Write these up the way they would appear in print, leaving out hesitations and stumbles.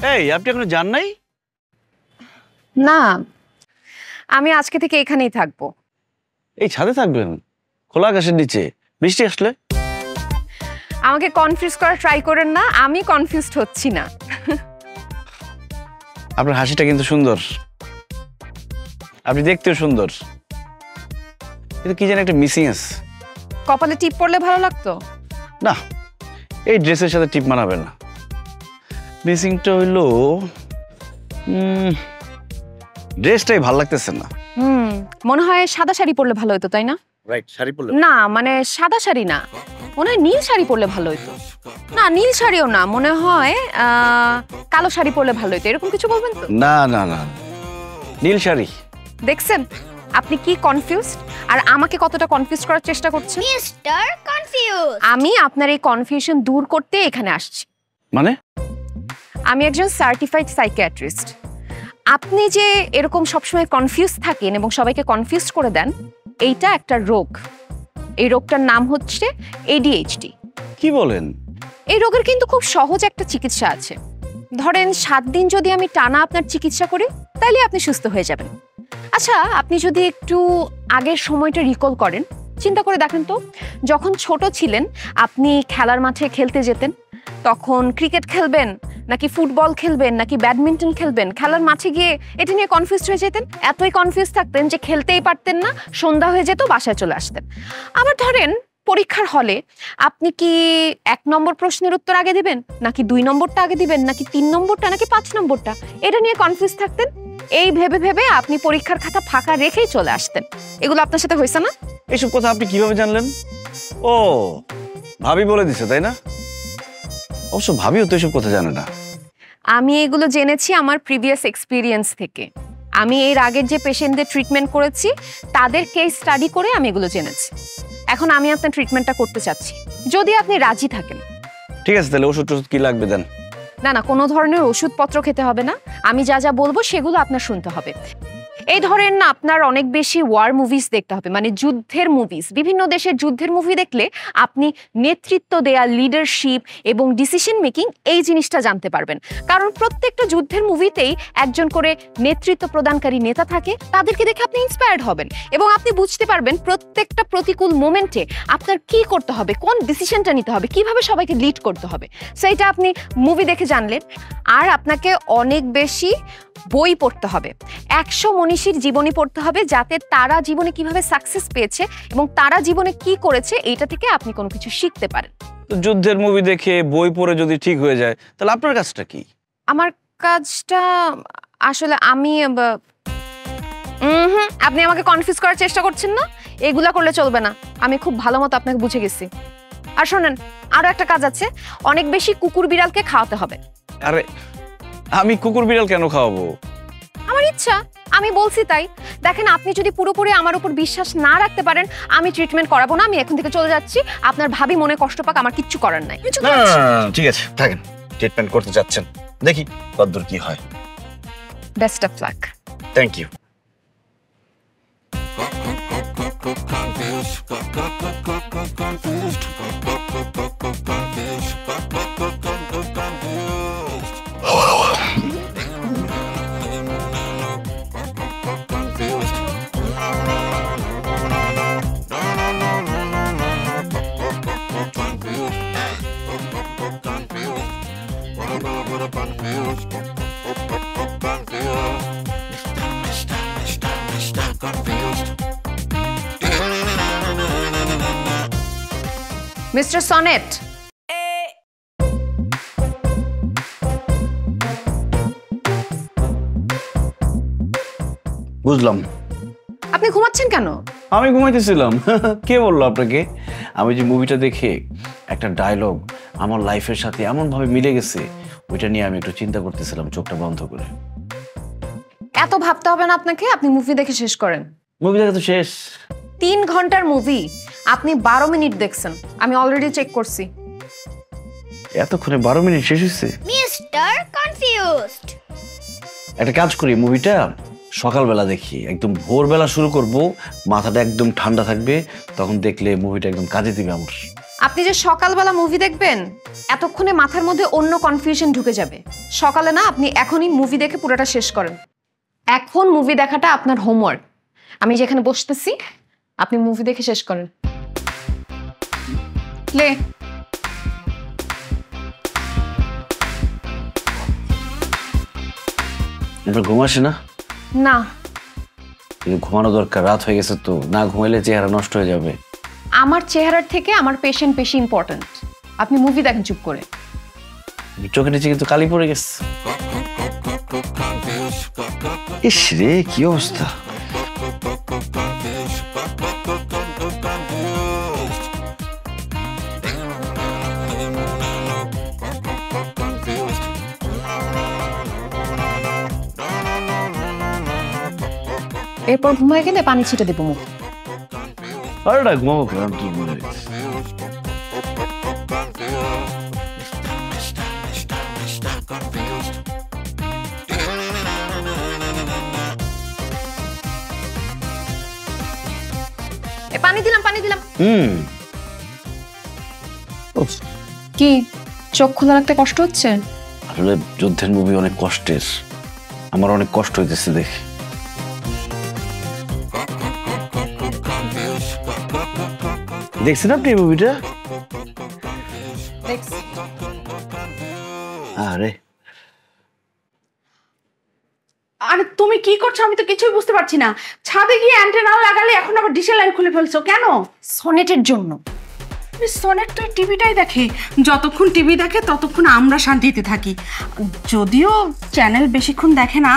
এই আপনি এখনো যান নাই? না, আমি আজকে থেকে এখানেই থাকবো। এই ছাদে থাকবেন? খোলা আকাশের নিচে বৃষ্টি আসলে? আমাকে কনফিউজ করার ট্রাই করেন না, আমি কনফিউজড হচ্ছি না। আপনার হাসিটা কিন্তু সুন্দর, আপনি দেখতেও সুন্দর, কিন্তু কি জানি একটা মিসিং আছে। কপালে টিপ পড়লে ভালো লাগতো না, এই ড্রেসের সাথে টিপ মানাবে না। মিসিংটা হইলো ড্রেসটাই ভালো লাগতেছে না। মনে হয় সাদা শাড়ি পরলে ভালো হতো, তাই না? রাইট, শাড়ি পরলে না, মানে সাদা শাড়ি না, মনে হয় নীল শাড়ি পরলে ভালো হতো। না, নীল শাড়িও না, মনে হয় কালো শাড়ি পরলে ভালো হতো, এরকম কিছু বলবেন তো? না না না, নীল শাড়ি। দেখছেন আপনি কি কনফিউজড, আর আমাকে কতটা কনফিউজ করার চেষ্টা করছেন। মিস্টার কনফিউজ, আমি আপনার এই কনফিউশন দূর করতে এখানে আসছি। মানে? আমি একজন সার্টিফাইড সাইকিয়াট্রিস্ট। আপনি যে এরকম সবসময় কনফিউজ থাকেন এবং সবাইকে কনফিউজ করে দেন, এইটা একটা রোগ। এই রোগটার নাম হচ্ছে ADHD। কি বলেন? এই রোগের কিন্তু খুব সহজ একটা চিকিৎসা আছে। ধরেন 7 দিন যদি আমি টানা আপনার চিকিৎসা করি, তাহলে আপনি সুস্থ হয়ে যাবেন। আচ্ছা, আপনি যদি একটু আগের সময়টা রিকল করেন, চিন্তা করে দেখেন তো, যখন ছোট ছিলেন আপনি খেলার মাঠে খেলতে যেতেন, তখন ক্রিকেট খেলবেন নাকি ফুটবল খেলবেন নাকি ব্যাডমিন্টন খেলবেন, খেলার মাঠে গিয়ে এটা নিয়ে কনফিউজ হয়ে যেতেন, এতই কনফিউজ থাকতেন যে খেলতেই পারতেন না, সন্ধ্যা হয়ে যেত, বাসায় চলে আসতেন। আবার ধরেন পরীক্ষার হলে আপনি কি 1 নম্বর প্রশ্নের উত্তর আগে দিবেন নাকি 2 নম্বরটা আগে দিবেন নাকি 3 নম্বরটা নাকি 5 নম্বরটা, এটা নিয়ে কনফিউজ থাকতেন। এই ভেবে ভেবে আপনি পরীক্ষার খাতা ফাঁকা রেখেই চলে আসতেন। এগুলো আপনার সাথে হয়েছে না? এসব কথা আপনি কিভাবে জানলেন? ও, ভাবি বলে দিছে, তাই না? অবশ্য ভাবিও তো এসব কথা জানে না। আমি এগুলো জেনেছি আমার প্রিভিয়াস এক্সপিরিয়েন্স থেকে। আমি এর আগের যে পেশেন্টদের ট্রিটমেন্ট করেছি, তাদের কেস স্টাডি করে আমি এগুলো জেনেছি। এখন আমি আপনার ট্রিটমেন্টটা করতে চাচ্ছি, যদি আপনি রাজি থাকেন। ঠিক আছে, তাহলে ওষুধ টষুধ কি লাগবে দেন। না না, কোনো ধরনের ওষুধপত্র খেতে হবে না, আমি যা যা বলবো সেগুলো আপনার শুনতে হবে। এই ধরেন না, আপনার অনেক বেশি ওয়ার মুভিজ দেখতে হবে, মানে যুদ্ধের মুভিজ। বিভিন্ন দেশের যুদ্ধের মুভি দেখলে আপনি নেতৃত্ব দেয়া, লিডারশিপ এবং ডিসিশন মেকিং, এই জিনিসটা জানতে পারবেন। কারণ প্রত্যেকটা যুদ্ধের মুভিতেই একজন করে নেতৃত্ব প্রদানকারী নেতা থাকে, তাদেরকে দেখে আপনি ইন্সপায়ার্ড হবেন এবং আপনি বুঝতে পারবেন প্রত্যেকটা প্রতিকূল মোমেন্টে আপনার কি করতে হবে, কোন ডিসিশনটা নিতে হবে, কিভাবে সবাইকে লিড করতে হবে, সেইটা আপনি মুভি দেখে জানলেন। আর আপনাকে অনেক বেশি বই পড়তে হবে, 100 মনীষীর জীবনী পড়তে হবে, যাতে তারা জীবনে কিভাবে সাকসেস পেয়েছে এবং তারা জীবনে কি করেছে, এইটা থেকে আপনি কোনো কিছু শিখতে পারেন। তো যুদ্ধের মুভি দেখে বই পড়ে যদি ঠিক হয়ে যায়, তাহলে আপনার কাজটা কি? আমার কাজটা আসলে আমি আপনি আমাকে কনফিউজ করার চেষ্টা করছেন না, এগুলা করলে চলবে না। আমি খুব ভালো মতো আপনাকে বুঝে গেছি। আর শোনেন, আরো একটা কাজ আছে, অনেক বেশি কুকুর বিড়ালকে খাওয়াতে হবে। আরে আমি কুকুর বিড়াল কেন খাওয়াবো? আমার ইচ্ছা, আমি বলছি তাই। দেখেন, আপনি যদি পুরোপুরি আমার উপর বিশ্বাস না রাখতে পারেন, আমি ট্রিটমেন্ট করাবো না, আমি এখন থেকে চলে যাচ্ছি। আপনার ভাবি মনে কষ্ট পাক, আমার কিচ্ছু করার নাই। ঠিক আছে, থাকেন, ট্রিটমেন্ট করতে যাচ্ছেন, দেখি কতদূর কি হয়। Best of luck. Thank you. Mister Sonet, বুঝলাম। আপনি ঘুমাচ্ছেন কেন? আমি ঘুমাইতেছিলাম। কে বললো আপনাকে? আমি যে মুভিটা দেখে একটা ডায়লগ আমার লাইফের সাথে এমন ভাবে মিলে গেছে, ওইটা নিয়ে আমি একটু চিন্তা করতেছিলাম চোখটা বন্ধ করে। এত ভাবতে হবে না আপনাকে, আপনি মুভি দেখে শেষ করেন। মুভি দেখা তো শেষ। 3 ঘন্টার মুভি, আপনি 12 মিনিট দেখছেন, আমি অলরেডি চেক করছি। এতক্ষণে 12 মিনিট শেষ হয়েছে? Mister confused. একটা কাজ করি, মুভিটা সকালবেলা দেখি, একদম ভোরবেলা শুরু করব, মাথাটা একদম ঠান্ডা থাকবে, তখন দেখলে মুভিটা একদম কাজে দিবে আমার। আপনি যে সকালবেলা মুভি দেখবেন এতক্ষণে মাথার মধ্যে অন্য কনফিউশন ঢুকে যাবে। সকালে না, আপনি এখনই মুভি দেখে পুরোটা শেষ করেন। এখন মুভি দেখাটা আপনার হোমওয়ার্ক। আমি যেখানে বসতেছি আপনি মুভি দেখে শেষ করেন। লে আপনার ঘুম আসে না? না, কিন্তু ঘুমানো দরকার, রাত হয়ে গেছে তো, না ঘুমাইলে চেহারা নষ্ট হয়ে যাবে। আমার চেহারার থেকে আমার পেশেন্ট বেশি ইম্পর্ট্যান্ট। আপনি মুভি দেখেন চুপ করে। চোখের নিচে কিন্তু কালি পড়ে গেছে। ইস রে, কি অবস্থা! এরপর ঘুমায় গেলে পানি ছিটে দেবো মুখ। আরে না, ঘুমাবো কেন? তুই ঘুমিয়ে গেছিস। পানি দিলাম, পানি দিলাম। উফ, কি চোখ খোলা রাখতে কষ্ট হচ্ছে? আসলে যুদ্ধের মুভি অনেক কষ্টের, আমার অনেক কষ্ট হইতেছে দেখে। দেখছেন আপনি এই মুভিটা? আরে আরে তুমি কি করছো? আমি তো কিছুই বুঝতে পারছি না। ছাদে গিয়ে অ্যান্টেনা লাগালে, এখন আবার ডিশের লাইন খুলে ফেলছো কেন? সনেটের জন্য। সোনেট তো টিভিটাই দেখে, যতক্ষণ টিভি দেখে ততক্ষণ আমরা শান্তিতে থাকি। যদিও চ্যানেল বেশিক্ষণ দেখে না,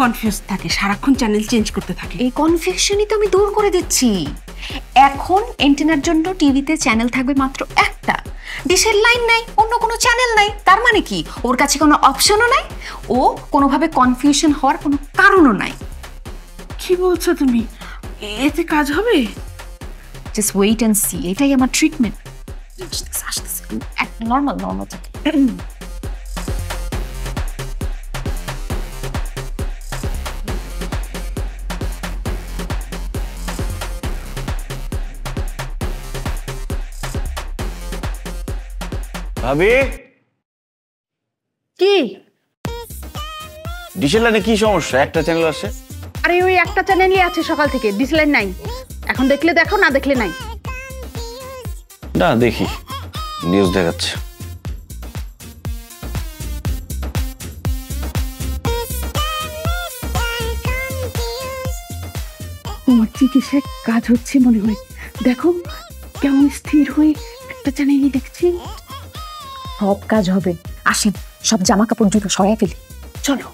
কনফিউজ থাকে, সারাক্ষণ চ্যানেল চেঞ্জ করতে থাকে। এই কনফিউশনই তো আমি দূর করে দিচ্ছি। এখন এন্টেনার জন্য টিভিতে চ্যানেল থাকবে মাত্র একটা, ডিশের লাইন নাই, অন্য কোনো চ্যানেল নাই। তার মানে কি ওর কাছে কোনো অপশনও নাই, ও কোনোভাবে কনফিউশন হওয়ার কোনো কারণও নাই। কি বলছো তুমি? এতে কাজ হবে? Just wait and see. এটাই আমার ট্রিটমেন্ট। নর্মাল নর্মাল থাকে। ভাবি, কি? ডিশের লাইনে কি সমস্যা? একটা চ্যানেল আসে। আরে ওই একটা চ্যানেলই আছে সকাল থেকে, ডিশ লাইন নাই। এখন দেখলে দেখো, না দেখলে নাই। না, দেখি, নিউজ দেখাচ্ছে। তোমার চিকিৎসায় কাজ হচ্ছে মনে হয়। দেখো কেমন স্থির হয়ে একটা চ্যানেলই দেখছি। সব কাজ হবে। আসেন, সব জামা কাপড় জুতো সরাই ফেলি। চলো।